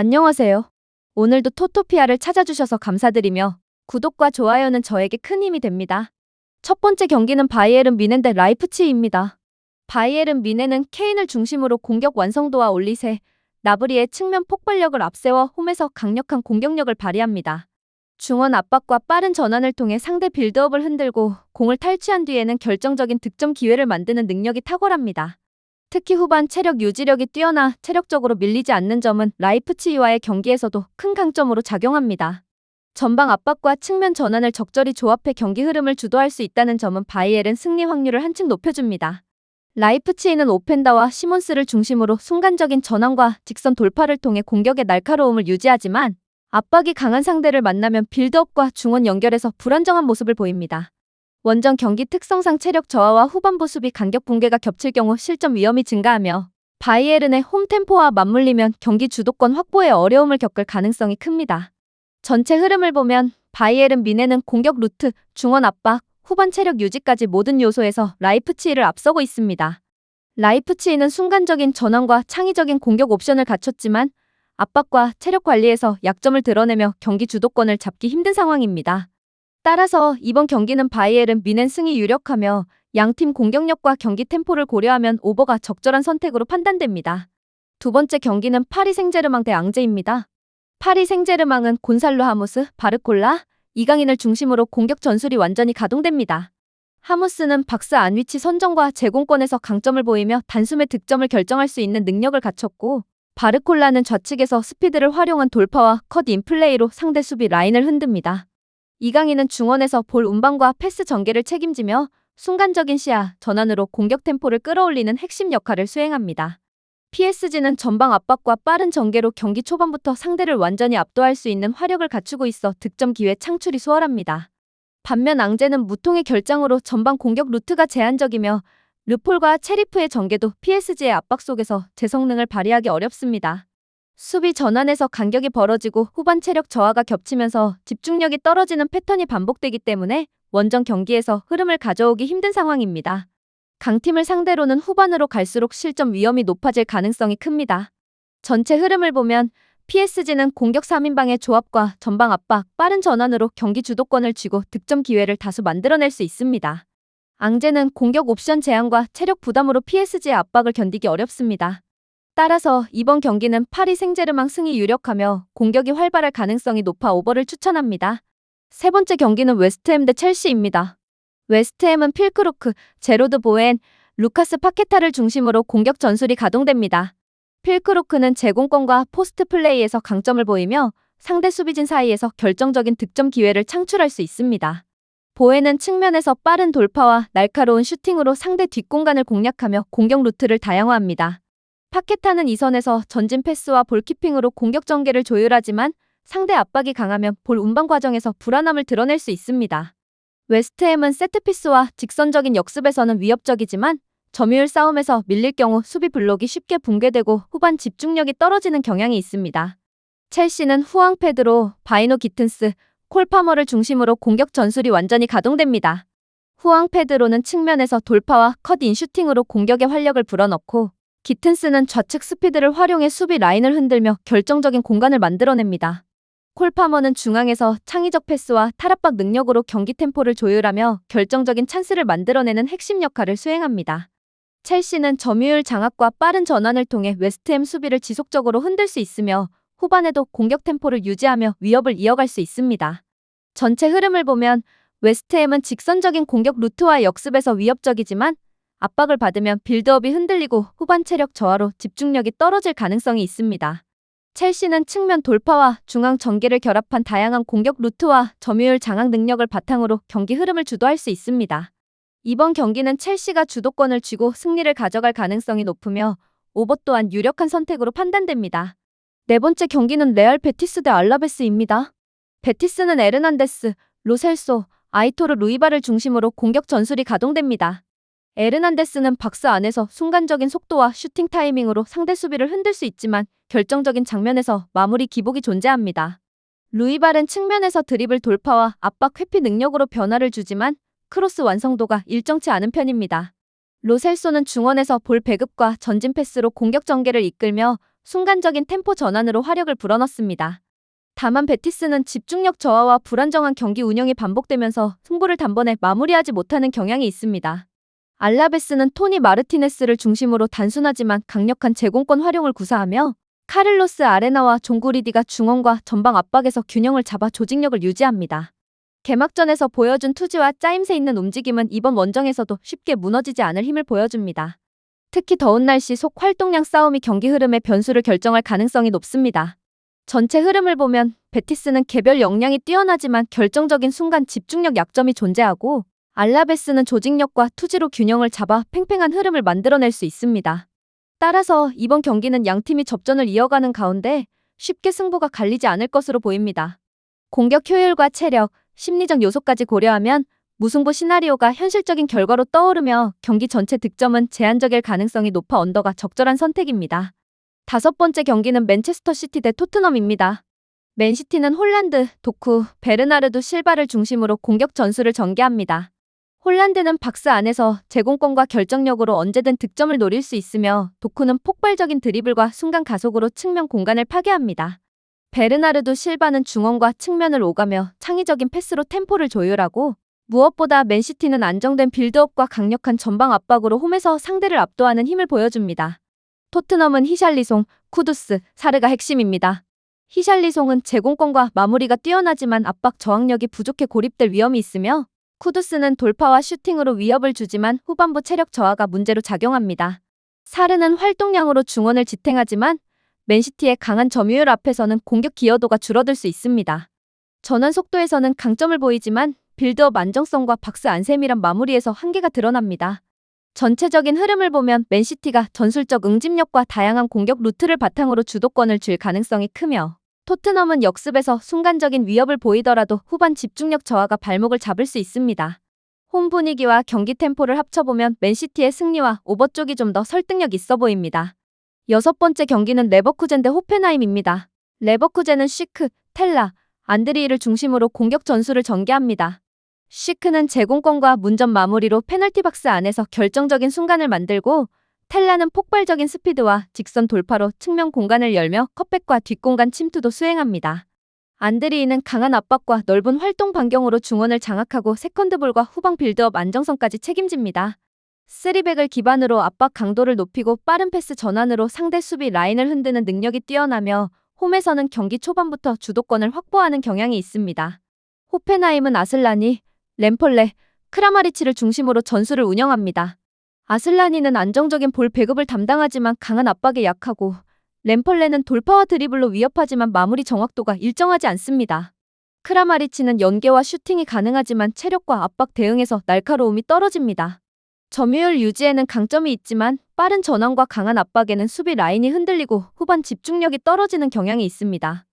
안녕하세요. 오늘도 토토피아를 찾아주셔서 감사드리며 구독과 좋아요는 저에게 큰 힘이 됩니다. 첫 번째 경기는 바이에른 뮌헨 대 라이프치히입니다. 바이에른 뮌헨은 케인을 중심으로 공격 완성도와 올리세, 나브리의 측면 폭발력을 앞세워 홈에서 강력한 공격력을 발휘합니다. 중원 압박과 빠른 전환을 통해 상대 빌드업을 흔들고 공을 탈취한 뒤에는 결정적인 득점 기회를 만드는 능력이 탁월합니다. 특히 후반 체력 유지력이 뛰어나 체력적으로 밀리지 않는 점은 라이프치히와의 경기에서도 큰 강점으로 작용합니다. 전방 압박과 측면 전환을 적절히 조합해 경기 흐름을 주도할 수 있다는 점은 바이에른 승리 확률을 한층 높여줍니다. 라이프치히는 오펜다와 시몬스를 중심으로 순간적인 전환과 직선 돌파를 통해 공격의 날카로움을 유지하지만 압박이 강한 상대를 만나면 빌드업과 중원 연결에서 불안정한 모습을 보입니다. 원정 경기 특성상 체력 저하와 후반부 수비 간격 붕괴가 겹칠 경우 실점 위험이 증가하며 바이에른의 홈 템포와 맞물리면 경기 주도권 확보에 어려움을 겪을 가능성이 큽니다. 전체 흐름을 보면 바이에른 뮌헨은 공격 루트, 중원 압박, 후반 체력 유지까지 모든 요소에서 라이프치히를 앞서고 있습니다. 라이프치히는 순간적인 전환과 창의적인 공격 옵션을 갖췄지만 압박과 체력 관리에서 약점을 드러내며 경기 주도권을 잡기 힘든 상황입니다. 따라서 이번 경기는 바이에른 뮌헨 승이 유력하며 양팀 공격력과 경기 템포를 고려하면 오버가 적절한 선택으로 판단됩니다. 두 번째 경기는 파리 생제르맹 대 앙제입니다. 파리 생제르맹은 곤살로 하무스, 바르콜라, 이강인을 중심으로 공격 전술이 완전히 가동됩니다. 하무스는 박스 안 위치 선정과 제공권에서 강점을 보이며 단숨에 득점을 결정할 수 있는 능력을 갖췄고, 바르콜라는 좌측에서 스피드를 활용한 돌파와 컷 인플레이로 상대 수비 라인을 흔듭니다. 이강인은 중원에서 볼 운반과 패스 전개를 책임지며 순간적인 시야, 전환으로 공격 템포를 끌어올리는 핵심 역할을 수행합니다. PSG는 전방 압박과 빠른 전개로 경기 초반부터 상대를 완전히 압도할 수 있는 화력을 갖추고 있어 득점 기회 창출이 수월합니다. 반면 앙제는 무통의 결장으로 전방 공격 루트가 제한적이며 르폴과 체리프의 전개도 PSG의 압박 속에서 제 성능을 발휘하기 어렵습니다. 수비 전환에서 간격이 벌어지고 후반 체력 저하가 겹치면서 집중력이 떨어지는 패턴이 반복되기 때문에 원정 경기에서 흐름을 가져오기 힘든 상황입니다. 강팀을 상대로는 후반으로 갈수록 실점 위험이 높아질 가능성이 큽니다. 전체 흐름을 보면 PSG는 공격 3인방의 조합과 전방 압박, 빠른 전환으로 경기 주도권을 쥐고 득점 기회를 다수 만들어낼 수 있습니다. 앙제는 공격 옵션 제한과 체력 부담으로 PSG의 압박을 견디기 어렵습니다. 따라서 이번 경기는 파리 생제르맹 승이 유력하며 공격이 활발할 가능성이 높아 오버를 추천합니다. 세 번째 경기는 웨스트햄 대 첼시입니다. 웨스트햄은 필크루크, 제로드 보엔, 루카스 파케타를 중심으로 공격 전술이 가동됩니다. 필크루크는 제공권과 포스트 플레이에서 강점을 보이며 상대 수비진 사이에서 결정적인 득점 기회를 창출할 수 있습니다. 보엔은 측면에서 빠른 돌파와 날카로운 슈팅으로 상대 뒷공간을 공략하며 공격 루트를 다양화합니다. 파케타는 이선에서 전진 패스와 볼키핑으로 공격 전개를 조율하지만 상대 압박이 강하면 볼 운반 과정에서 불안함을 드러낼 수 있습니다. 웨스트햄은 세트피스와 직선적인 역습에서는 위협적이지만 점유율 싸움에서 밀릴 경우 수비 블록이 쉽게 붕괴되고 후반 집중력이 떨어지는 경향이 있습니다. 첼시는 후앙 페드로, 바이노 기튼스, 콜 파머를 중심으로 공격 전술이 완전히 가동됩니다. 후앙 페드로는 측면에서 돌파와 컷인 슈팅으로 공격의 활력을 불어넣고 기튼스는 좌측 스피드를 활용해 수비 라인을 흔들며 결정적인 공간을 만들어냅니다. 콜파머는 중앙에서 창의적 패스와 탈압박 능력으로 경기 템포를 조율하며 결정적인 찬스를 만들어내는 핵심 역할을 수행합니다. 첼시는 점유율 장악과 빠른 전환을 통해 웨스트햄 수비를 지속적으로 흔들 수 있으며 후반에도 공격 템포를 유지하며 위협을 이어갈 수 있습니다. 전체 흐름을 보면 웨스트햄은 직선적인 공격 루트와 역습에서 위협적이지만 압박을 받으면 빌드업이 흔들리고 후반 체력 저하로 집중력이 떨어질 가능성이 있습니다. 첼시는 측면 돌파와 중앙 전개를 결합한 다양한 공격 루트와 점유율 장악 능력을 바탕으로 경기 흐름을 주도할 수 있습니다. 이번 경기는 첼시가 주도권을 쥐고 승리를 가져갈 가능성이 높으며 오버 또한 유력한 선택으로 판단됩니다. 네 번째 경기는 레알 베티스 대 알라베스입니다. 베티스는 에르난데스, 로셀소, 아이토르 루이바를 중심으로 공격 전술이 가동됩니다. 에르난데스는 박스 안에서 순간적인 속도와 슈팅 타이밍으로 상대 수비를 흔들 수 있지만 결정적인 장면에서 마무리 기복이 존재합니다. 루이발은 측면에서 드리블 돌파와 압박 회피 능력으로 변화를 주지만 크로스 완성도가 일정치 않은 편입니다. 로셀소는 중원에서 볼 배급과 전진 패스로 공격 전개를 이끌며 순간적인 템포 전환으로 화력을 불어넣습니다. 다만 베티스는 집중력 저하와 불안정한 경기 운영이 반복되면서 승부를 단번에 마무리하지 못하는 경향이 있습니다. 알라베스는 토니 마르티네스를 중심으로 단순하지만 강력한 제공권 활용을 구사하며 카를로스 아레나와 종구리디가 중원과 전방 압박에서 균형을 잡아 조직력을 유지합니다. 개막전에서 보여준 투지와 짜임새 있는 움직임은 이번 원정에서도 쉽게 무너지지 않을 힘을 보여줍니다. 특히 더운 날씨 속 활동량 싸움이 경기 흐름의 변수를 결정할 가능성이 높습니다. 전체 흐름을 보면 베티스는 개별 역량이 뛰어나지만 결정적인 순간 집중력 약점이 존재하고 알라베스는 조직력과 투지로 균형을 잡아 팽팽한 흐름을 만들어낼 수 있습니다. 따라서 이번 경기는 양팀이 접전을 이어가는 가운데 쉽게 승부가 갈리지 않을 것으로 보입니다. 공격 효율과 체력, 심리적 요소까지 고려하면 무승부 시나리오가 현실적인 결과로 떠오르며 경기 전체 득점은 제한적일 가능성이 높아 언더가 적절한 선택입니다. 다섯 번째 경기는 맨체스터 시티 대 토트넘입니다. 맨시티는 홀란드, 도쿠, 베르나르두 실바를 중심으로 공격 전술을 전개합니다. 홀란드는 박스 안에서 제공권과 결정력으로 언제든 득점을 노릴 수 있으며 도쿠는 폭발적인 드리블과 순간 가속으로 측면 공간을 파괴합니다. 베르나르두 실바는 중원과 측면을 오가며 창의적인 패스로 템포를 조율하고 무엇보다 맨시티는 안정된 빌드업과 강력한 전방 압박으로 홈에서 상대를 압도하는 힘을 보여줍니다. 토트넘은 히샬리송, 쿠두스, 사르가 핵심입니다. 히샬리송은 제공권과 마무리가 뛰어나지만 압박 저항력이 부족해 고립될 위험이 있으며 쿠두스는 돌파와 슈팅으로 위협을 주지만 후반부 체력 저하가 문제로 작용합니다. 사르는 활동량으로 중원을 지탱하지만 맨시티의 강한 점유율 앞에서는 공격 기여도가 줄어들 수 있습니다. 전환 속도에서는 강점을 보이지만 빌드업 안정성과 박스 안 세밀한 마무리에서 한계가 드러납니다. 전체적인 흐름을 보면 맨시티가 전술적 응집력과 다양한 공격 루트를 바탕으로 주도권을 쥘 가능성이 크며 토트넘은 역습에서 순간적인 위협을 보이더라도 후반 집중력 저하가 발목을 잡을 수 있습니다. 홈 분위기와 경기 템포를 합쳐보면 맨시티의 승리와 오버 쪽이 좀 더 설득력 있어 보입니다. 여섯 번째 경기는 레버쿠젠 대 호펜하임입니다. 레버쿠젠은 시크, 텔라, 안드리히를 중심으로 공격 전술을 전개합니다. 시크는 제공권과 문전 마무리로 페널티 박스 안에서 결정적인 순간을 만들고 텔라는 폭발적인 스피드와 직선 돌파로 측면 공간을 열며 컷백과 뒷공간 침투도 수행합니다. 안드리히는 강한 압박과 넓은 활동 반경으로 중원을 장악하고 세컨드볼과 후방 빌드업 안정성까지 책임집니다. 3백을 기반으로 압박 강도를 높이고 빠른 패스 전환으로 상대 수비 라인을 흔드는 능력이 뛰어나며 홈에서는 경기 초반부터 주도권을 확보하는 경향이 있습니다. 호펜하임은 아슬라니, 램폴레, 크라마리치를 중심으로 전술을 운영합니다. 아슬라니는 안정적인 볼 배급을 담당하지만 강한 압박에 약하고 램펄레는 돌파와 드리블로 위협하지만 마무리 정확도가 일정하지 않습니다. 크라마리치는 연계와 슈팅이 가능하지만 체력과 압박 대응에서 날카로움이 떨어집니다. 점유율 유지에는 강점이 있지만 빠른 전환과 강한 압박에는 수비 라인이 흔들리고 후반 집중력이 떨어지는 경향이 있습니다.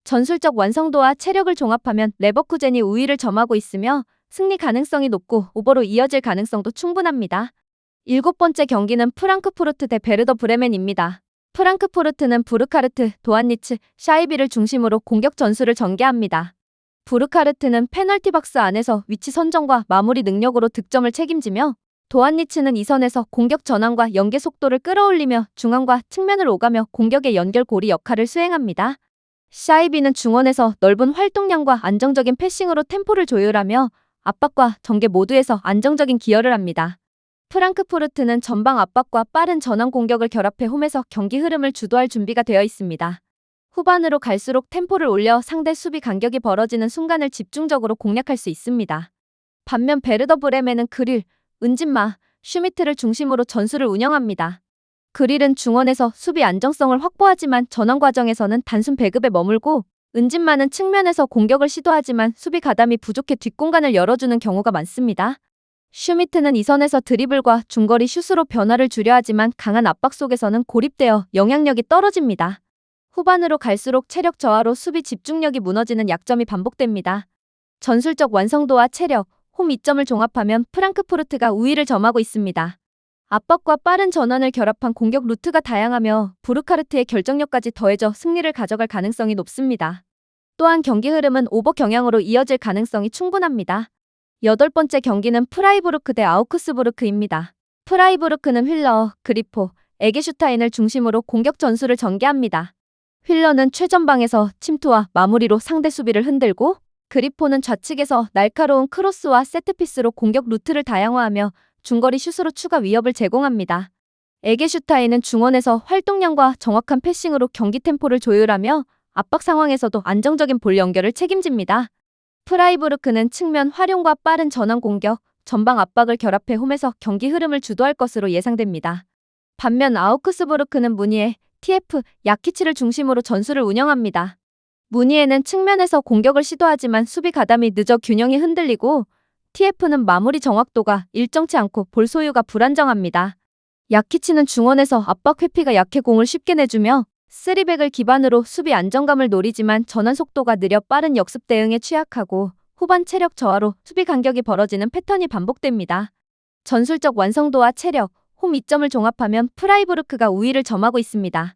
전술적 완성도와 체력을 종합하면 레버쿠젠이 우위를 점하고 있으며 승리 가능성이 높고 오버로 이어질 가능성도 충분합니다. 일곱 번째 경기는 프랑크푸르트 대 베르더 브레멘입니다. 프랑크푸르트는 부르카르트, 도안니츠, 샤이비를 중심으로 공격 전술을 전개합니다. 부르카르트는 페널티 박스 안에서 위치 선정과 마무리 능력으로 득점을 책임지며 도안니츠는 이선에서 공격 전환과 연계 속도를 끌어올리며 중앙과 측면을 오가며 공격의 연결고리 역할을 수행합니다. 샤이비는 중원에서 넓은 활동량과 안정적인 패싱으로 템포를 조율하며 압박과 전개 모두에서 안정적인 기여를 합니다. 프랑크푸르트는 전방 압박과 빠른 전환 공격을 결합해 홈에서 경기 흐름을 주도할 준비가 되어 있습니다. 후반으로 갈수록 템포를 올려 상대 수비 간격이 벌어지는 순간을 집중적으로 공략할 수 있습니다. 반면 베르더 브레멘은 그릴, 은진마, 슈미트를 중심으로 전술을 운영합니다. 그릴은 중원에서 수비 안정성을 확보하지만 전환 과정에서는 단순 배급에 머물고 은진마는 측면에서 공격을 시도하지만 수비 가담이 부족해 뒷공간을 열어주는 경우가 많습니다. 슈미트는 이선에서 드리블과 중거리 슛으로 변화를 주려 하지만 강한 압박 속에서는 고립되어 영향력이 떨어집니다. 후반으로 갈수록 체력 저하로 수비 집중력이 무너지는 약점이 반복됩니다. 전술적 완성도와 체력, 홈 이점을 종합하면 프랑크푸르트가 우위를 점하고 있습니다. 압박과 빠른 전환을 결합한 공격 루트가 다양하며 부르카르트의 결정력까지 더해져 승리를 가져갈 가능성이 높습니다. 또한 경기 흐름은 오버 경향으로 이어질 가능성이 충분합니다. 여덟 번째 경기는 프라이부르크 대 아우크스부르크입니다. 프라이부르크는 휠러, 그리포, 에게슈타인을 중심으로 공격 전술을 전개합니다. 휠러는 최전방에서 침투와 마무리로 상대 수비를 흔들고, 그리포는 좌측에서 날카로운 크로스와 세트피스로 공격 루트를 다양화하며 중거리 슛으로 추가 위협을 제공합니다. 에게슈타인은 중원에서 활동량과 정확한 패싱으로 경기 템포를 조율하며 압박 상황에서도 안정적인 볼 연결을 책임집니다. 프라이부르크는 측면 활용과 빠른 전환 공격, 전방 압박을 결합해 홈에서 경기 흐름을 주도할 것으로 예상됩니다. 반면 아우크스부르크는 무니에, TF, 야키치를 중심으로 전술을 운영합니다. 무니에는 측면에서 공격을 시도하지만 수비 가담이 늦어 균형이 흔들리고, TF는 마무리 정확도가 일정치 않고 볼 소유가 불안정합니다. 야키치는 중원에서 압박 회피가 약해 공을 쉽게 내주며 3백을 기반으로 수비 안정감을 노리지만 전환 속도가 느려 빠른 역습 대응에 취약하고 후반 체력 저하로 수비 간격이 벌어지는 패턴이 반복됩니다. 전술적 완성도와 체력, 홈 이점을 종합하면 프라이부르크가 우위를 점하고 있습니다.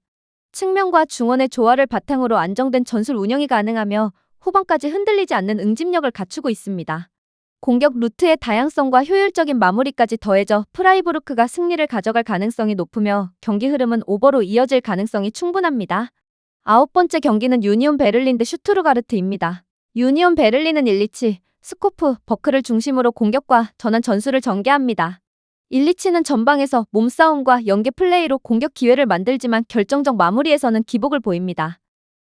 측면과 중원의 조화를 바탕으로 안정된 전술 운영이 가능하며 후반까지 흔들리지 않는 응집력을 갖추고 있습니다. 공격 루트의 다양성과 효율적인 마무리까지 더해져 프라이부르크가 승리를 가져갈 가능성이 높으며 경기 흐름은 오버로 이어질 가능성이 충분합니다. 9번째 경기는 유니온 베를린 대 슈투르가르트입니다. 유니온 베를린은 일리치, 스코프, 버크를 중심으로 공격과 전환 전술을 전개합니다. 일리치는 전방에서 몸싸움과 연계 플레이로 공격 기회를 만들지만 결정적 마무리에서는 기복을 보입니다.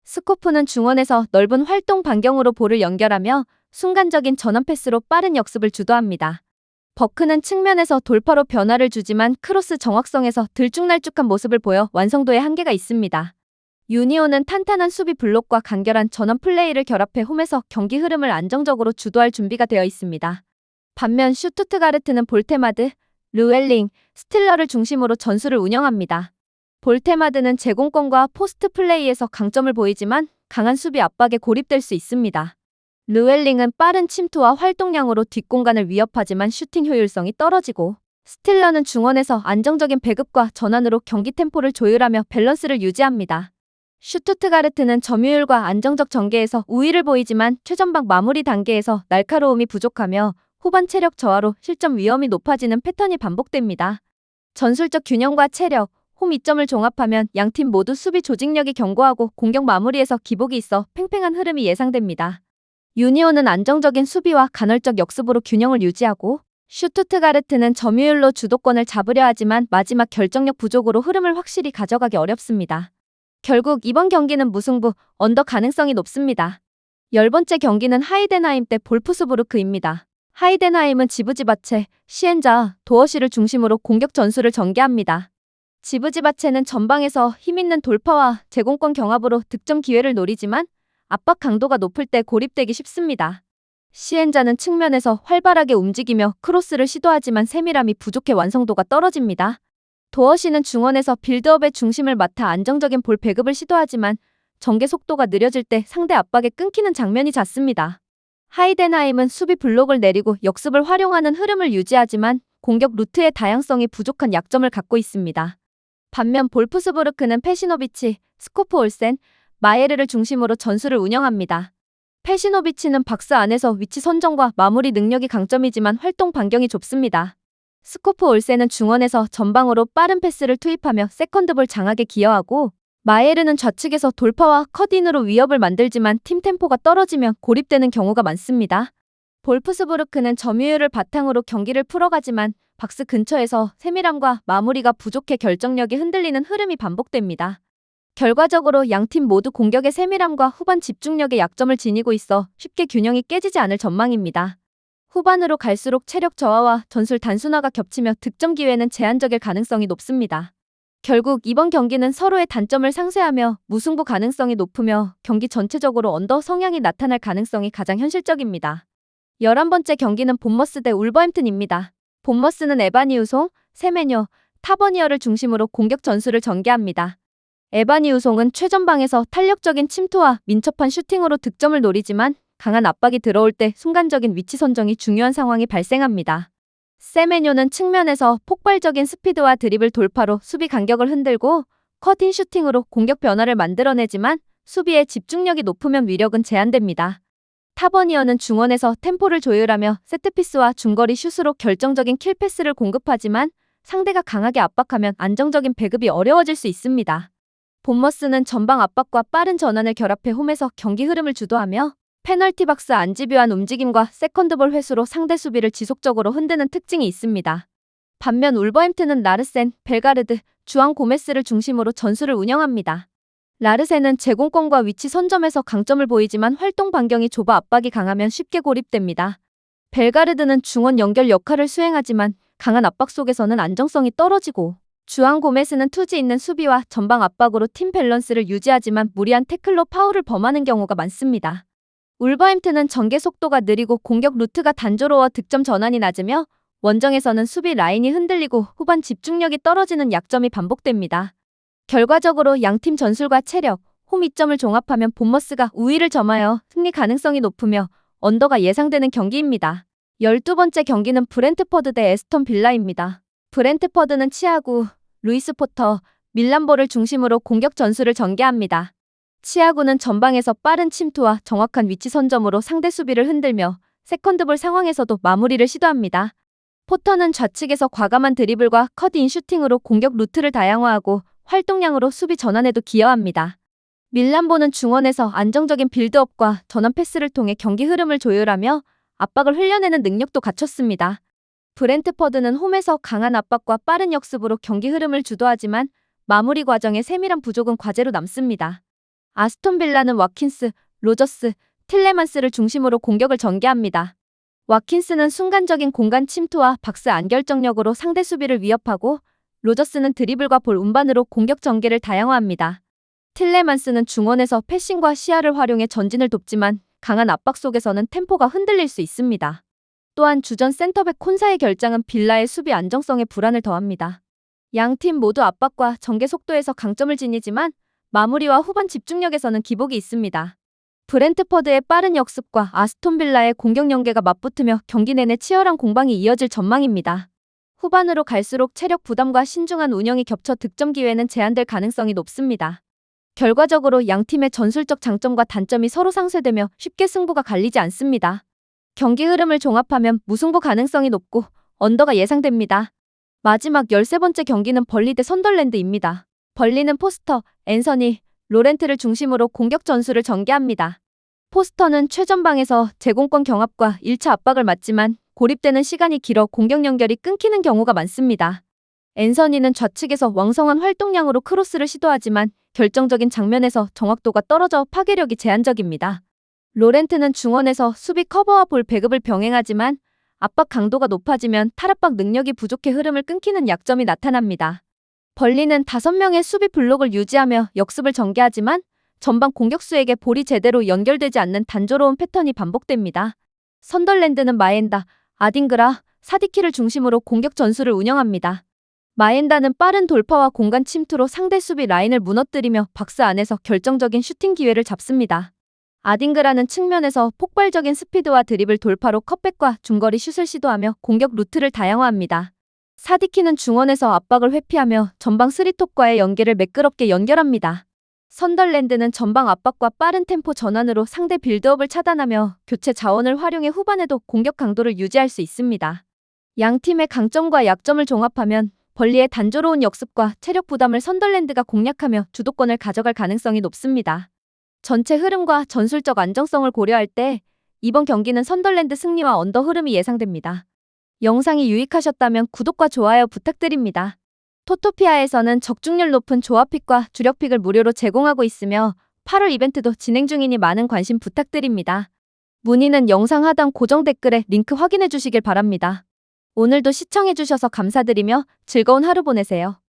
스코프는 중원에서 넓은 활동 반경으로 볼을 연결하며 순간적인 전환 패스로 빠른 역습을 주도합니다. 버크는 측면에서 돌파로 변화를 주지만 크로스 정확성에서 들쭉날쭉한 모습을 보여 완성도에 한계가 있습니다. 유니온은 탄탄한 수비 블록과 간결한 전환 플레이를 결합해 홈에서 경기 흐름을 안정적으로 주도할 준비가 되어 있습니다. 반면 슈투트가르트는 볼테마드, 르웰링, 스틸러를 중심으로 전술을 운영합니다. 볼테마드는 제공권과 포스트 플레이에서 강점을 보이지만 강한 수비 압박에 고립될 수 있습니다. 르웰링은 빠른 침투와 활동량으로 뒷공간을 위협하지만 슈팅 효율성이 떨어지고, 스틸러는 중원에서 안정적인 배급과 전환으로 경기 템포를 조율하며 밸런스를 유지합니다. 슈투트가르트는 점유율과 안정적 전개에서 우위를 보이지만 최전방 마무리 단계에서 날카로움이 부족하며 후반 체력 저하로 실점 위험이 높아지는 패턴이 반복됩니다. 전술적 균형과 체력, 홈 이점을 종합하면 양팀 모두 수비 조직력이 견고하고 공격 마무리에서 기복이 있어 팽팽한 흐름이 예상됩니다. 유니온은 안정적인 수비와 간헐적 역습으로 균형을 유지하고, 슈투트가르트는 점유율로 주도권을 잡으려 하지만 마지막 결정력 부족으로 흐름을 확실히 가져가기 어렵습니다. 결국 이번 경기는 무승부, 언더 가능성이 높습니다. 10번째 경기는 하이덴하임 대 볼프스부르크입니다. 하이덴하임은 지브지바체, 시엔자, 도어시를 중심으로 공격 전술을 전개합니다. 지브지바체는 전방에서 힘있는 돌파와 제공권 경합으로 득점 기회를 노리지만 압박 강도가 높을 때 고립되기 쉽습니다. 시엔자는 측면에서 활발하게 움직이며 크로스를 시도하지만 세밀함이 부족해 완성도가 떨어집니다. 도어시는 중원에서 빌드업의 중심을 맡아 안정적인 볼 배급을 시도하지만 전개 속도가 느려질 때 상대 압박에 끊기는 장면이 잦습니다. 하이덴하임은 수비 블록을 내리고 역습을 활용하는 흐름을 유지하지만 공격 루트의 다양성이 부족한 약점을 갖고 있습니다. 반면 볼프스부르크는 페시노비치, 스코프 올센, 마예르를 중심으로 전술을 운영합니다. 페시노비치는 박스 안에서 위치 선정과 마무리 능력이 강점이지만 활동 반경이 좁습니다. 스코프 올센은 중원에서 전방으로 빠른 패스를 투입하며 세컨드볼 장악에 기여하고, 마예르는 좌측에서 돌파와 컷인으로 위협을 만들지만 팀 템포가 떨어지면 고립되는 경우가 많습니다. 볼프스부르크는 점유율을 바탕으로 경기를 풀어가지만 박스 근처에서 세밀함과 마무리가 부족해 결정력이 흔들리는 흐름이 반복됩니다. 결과적으로 양팀 모두 공격의 세밀함과 후반 집중력의 약점을 지니고 있어 쉽게 균형이 깨지지 않을 전망입니다. 후반으로 갈수록 체력 저하와 전술 단순화가 겹치며 득점 기회는 제한적일 가능성이 높습니다. 결국 이번 경기는 서로의 단점을 상쇄하며 무승부 가능성이 높으며 경기 전체적으로 언더 성향이 나타날 가능성이 가장 현실적입니다. 11번째 경기는 본머스 대 울버햄튼입니다. 본머스는 에바니우송, 세메뇨, 타버니어를 중심으로 공격 전술을 전개합니다. 에바니우송은 최전방에서 탄력적인 침투와 민첩한 슈팅으로 득점을 노리지만 강한 압박이 들어올 때 순간적인 위치 선정이 중요한 상황이 발생합니다. 세메뇨는 측면에서 폭발적인 스피드와 드리블 돌파로 수비 간격을 흔들고 컷인 슈팅으로 공격 변화를 만들어내지만 수비의 집중력이 높으면 위력은 제한됩니다. 타버니어는 중원에서 템포를 조율하며 세트피스와 중거리 슛으로 결정적인 킬패스를 공급하지만 상대가 강하게 압박하면 안정적인 배급이 어려워질 수 있습니다. 본머스는 전방 압박과 빠른 전환을 결합해 홈에서 경기 흐름을 주도하며 페널티 박스 안집요한 움직임과 세컨드볼 회수로 상대 수비를 지속적으로 흔드는 특징이 있습니다. 반면 울버햄튼은 라르센, 벨가르드, 주앙 고메스를 중심으로 전술을 운영합니다. 라르센은 제공권과 위치 선점에서 강점을 보이지만 활동 반경이 좁아 압박이 강하면 쉽게 고립됩니다. 벨가르드는 중원 연결 역할을 수행하지만 강한 압박 속에서는 안정성이 떨어지고, 주앙 고메스는 투지 있는 수비와 전방 압박으로 팀 밸런스를 유지하지만 무리한 태클로 파울을 범하는 경우가 많습니다. 울버햄튼은 전개 속도가 느리고 공격 루트가 단조로워 득점 전환이 낮으며 원정에서는 수비 라인이 흔들리고 후반 집중력이 떨어지는 약점이 반복됩니다. 결과적으로 양팀 전술과 체력, 홈 이점을 종합하면 본머스가 우위를 점하여 승리 가능성이 높으며 언더가 예상되는 경기입니다. 12번째 경기는 브렌트퍼드 대 에스턴 빌라입니다. 브렌트퍼드는 치아구, 루이스 포터, 밀란보를 중심으로 공격 전술을 전개합니다. 치아구는 전방에서 빠른 침투와 정확한 위치 선점으로 상대 수비를 흔들며 세컨드볼 상황에서도 마무리를 시도합니다. 포터는 좌측에서 과감한 드리블과 컷인 슈팅으로 공격 루트를 다양화하고 활동량으로 수비 전환에도 기여합니다. 밀란보는 중원에서 안정적인 빌드업과 전환 패스를 통해 경기 흐름을 조율하며 압박을 흘려내는 능력도 갖췄습니다. 브렌트퍼드는 홈에서 강한 압박과 빠른 역습으로 경기 흐름을 주도하지만 마무리 과정에 세밀한 부족은 과제로 남습니다. 아스톤 빌라는 와킨스, 로저스, 틸레만스를 중심으로 공격을 전개합니다. 와킨스는 순간적인 공간 침투와 박스 안결정력으로 상대 수비를 위협하고, 로저스는 드리블과 볼 운반으로 공격 전개를 다양화합니다. 틸레만스는 중원에서 패싱과 시야를 활용해 전진을 돕지만 강한 압박 속에서는 템포가 흔들릴 수 있습니다. 또한 주전 센터백 콘사의 결장은 빌라의 수비 안정성에 불안을 더합니다. 양팀 모두 압박과 전개 속도에서 강점을 지니지만 마무리와 후반 집중력에서는 기복이 있습니다. 브렌트퍼드의 빠른 역습과 아스톤 빌라의 공격 연계가 맞붙으며 경기 내내 치열한 공방이 이어질 전망입니다. 후반으로 갈수록 체력 부담과 신중한 운영이 겹쳐 득점 기회는 제한될 가능성이 높습니다. 결과적으로 양팀의 전술적 장점과 단점이 서로 상쇄되며 쉽게 승부가 갈리지 않습니다. 경기 흐름을 종합하면 무승부 가능성이 높고 언더가 예상됩니다. 마지막 13번째 경기는 벌리 대 선덜랜드입니다. 벌리는 포스터, 앤서니, 로렌트를 중심으로 공격 전술을 전개합니다. 포스터는 최전방에서 제공권 경합과 1차 압박을 맞지만 고립되는 시간이 길어 공격 연결이 끊기는 경우가 많습니다. 앤서니는 좌측에서 왕성한 활동량으로 크로스를 시도하지만 결정적인 장면에서 정확도가 떨어져 파괴력이 제한적입니다. 로렌트는 중원에서 수비 커버와 볼 배급을 병행하지만 압박 강도가 높아지면 탈압박 능력이 부족해 흐름을 끊기는 약점이 나타납니다. 벌리는 5명의 수비 블록을 유지하며 역습을 전개하지만 전방 공격수에게 볼이 제대로 연결되지 않는 단조로운 패턴이 반복됩니다. 선덜랜드는 마엔다, 아딩그라, 사디키를 중심으로 공격 전술을 운영합니다. 마엔다는 빠른 돌파와 공간 침투로 상대 수비 라인을 무너뜨리며 박스 안에서 결정적인 슈팅 기회를 잡습니다. 아딩그라는 측면에서 폭발적인 스피드와 드리블 돌파로 컷백과 중거리 슛을 시도하며 공격 루트를 다양화합니다. 사디키는 중원에서 압박을 회피하며 전방 스리톱과의 연계를 매끄럽게 연결합니다. 선덜랜드는 전방 압박과 빠른 템포 전환으로 상대 빌드업을 차단하며 교체 자원을 활용해 후반에도 공격 강도를 유지할 수 있습니다. 양 팀의 강점과 약점을 종합하면 벌리의 단조로운 역습과 체력 부담을 선덜랜드가 공략하며 주도권을 가져갈 가능성이 높습니다. 전체 흐름과 전술적 안정성을 고려할 때 이번 경기는 선덜랜드 승리와 언더 흐름이 예상됩니다. 영상이 유익하셨다면 구독과 좋아요 부탁드립니다. 토토피아에서는 적중률 높은 조합픽과 주력픽을 무료로 제공하고 있으며 8월 이벤트도 진행 중이니 많은 관심 부탁드립니다. 문의는 영상 하단 고정 댓글에 링크 확인해 주시길 바랍니다. 오늘도 시청해 주셔서 감사드리며 즐거운 하루 보내세요.